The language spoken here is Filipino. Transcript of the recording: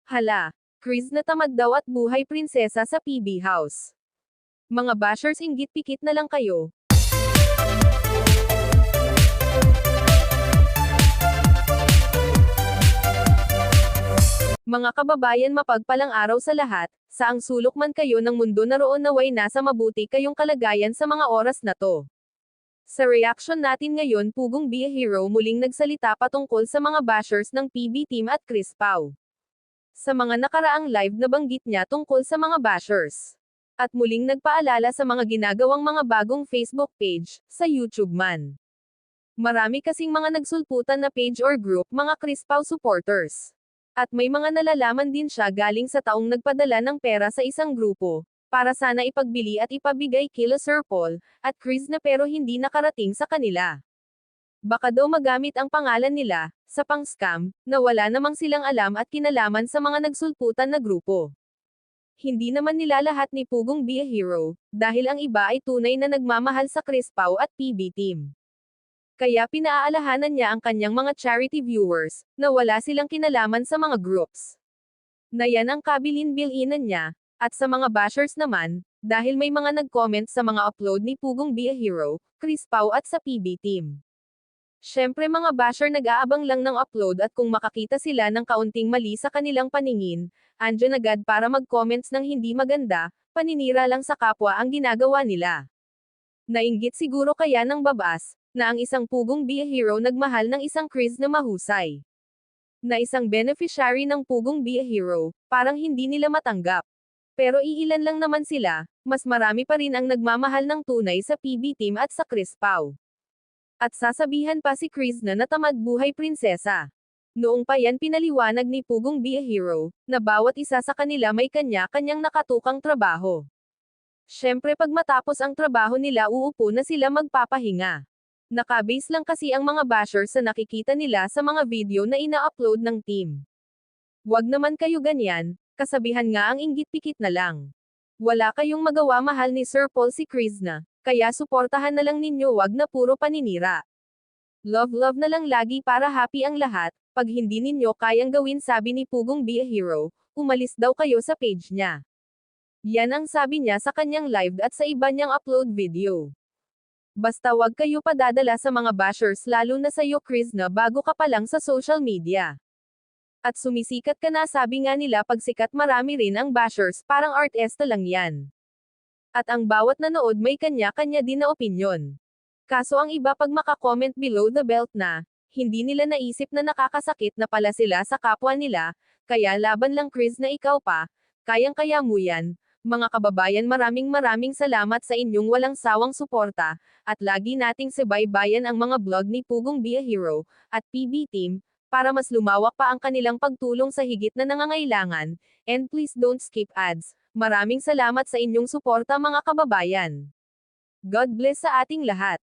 Hala, Chris na tamad daw at buhay prinsesa sa PB House. Mga bashers inggit pikit na lang kayo. Mga kababayan, mapagpalang araw sa lahat, saang sulok man kayo ng mundo naroon naway nasa mabuti kayong kalagayan sa mga oras na to. Sa reaction natin ngayon, Pugong Be a Hero muling nagsalita patungkol sa mga bashers ng PB Team at Chris Pao. Sa mga nakaraang live nabanggit niya tungkol sa mga bashers. At muling nagpaalala sa mga ginagawang mga bagong Facebook page, sa YouTube man. Marami kasing mga nagsulputan na page or group mga Chris Pao supporters. At may mga nalalaman din siya galing sa taong nagpadala ng pera sa isang grupo, para sana ipagbili at ipabigay kila Sir Paul, at Chris na pero hindi nakarating sa kanila. Baka daw magamit ang pangalan nila, sa pang-scam, na wala namang silang alam at kinalaman sa mga nagsulputan na grupo. Hindi naman nila lahat ni Pugong Be a Hero, dahil ang iba ay tunay na nagmamahal sa Chris Pao at PB Team. Kaya pinaalahanan niya ang kanyang mga charity viewers, na wala silang kinalaman sa mga groups. Na yan ang kabilin-bilinan niya, at sa mga bashers naman, dahil may mga nag-comment sa mga upload ni Pugong Be a Hero, Chris Pao at sa PB Team. Syempre mga basher nag-aabang lang ng upload at kung makakita sila ng kaunting mali sa kanilang paningin, andyan agad para mag-comments ng hindi maganda, paninira lang sa kapwa ang ginagawa nila. Nainggit siguro kaya ng babas, na ang isang Pugong Be a Hero nagmahal ng isang Chris na mahusay. Na isang beneficiary ng Pugong Be a Hero, parang hindi nila matanggap. Pero iilan lang naman sila, mas marami pa rin ang nagmamahal ng tunay sa PB Team at sa Chris Pao. At sasabihan pa si Chris na natamad buhay prinsesa. Noong pa yan pinaliwanag ni Pugong Be a Hero, na bawat isa sa kanila may kanya-kanyang nakatukang trabaho. Syempre pag matapos ang trabaho nila uupo na sila magpapahinga. Nakabase lang kasi ang mga bashers sa nakikita nila sa mga video na ina-upload ng team. Wag naman kayo ganyan, kasabihan nga ang inggit pikit na lang. Wala kayong magawa, mahal ni Sir Paul si Chris na, kaya suportahan na lang ninyo, wag na puro paninira. Love na lang lagi para happy ang lahat, pag hindi ninyo kayang gawin, sabi ni Pugong Be a Hero, umalis daw kayo sa page niya. Yan ang sabi niya sa kanyang live at sa iba niyang upload video. Basta wag kayo padadala sa mga bashers, lalo na sa'yo Chris na bago ka pa lang sa social media. At sumisikat ka na, sabi nga nila pag sikat marami rin ang bashers, parang artista lang yan. At ang bawat nanood may kanya-kanya din na opinyon. Kaso ang iba pag makakomment below the belt na, hindi nila naisip na nakakasakit na pala sila sa kapwa nila, kaya laban lang Chris na ikaw pa, kayang-kaya mo yan. Mga kababayan, maraming salamat sa inyong walang sawang suporta, at lagi nating subaybayan ang mga vlog ni Pugong Be a Hero, at PB Team, para mas lumawak pa ang kanilang pagtulong sa higit na nangangailangan, and please don't skip ads. Maraming salamat sa inyong suporta mga kababayan. God bless sa ating lahat.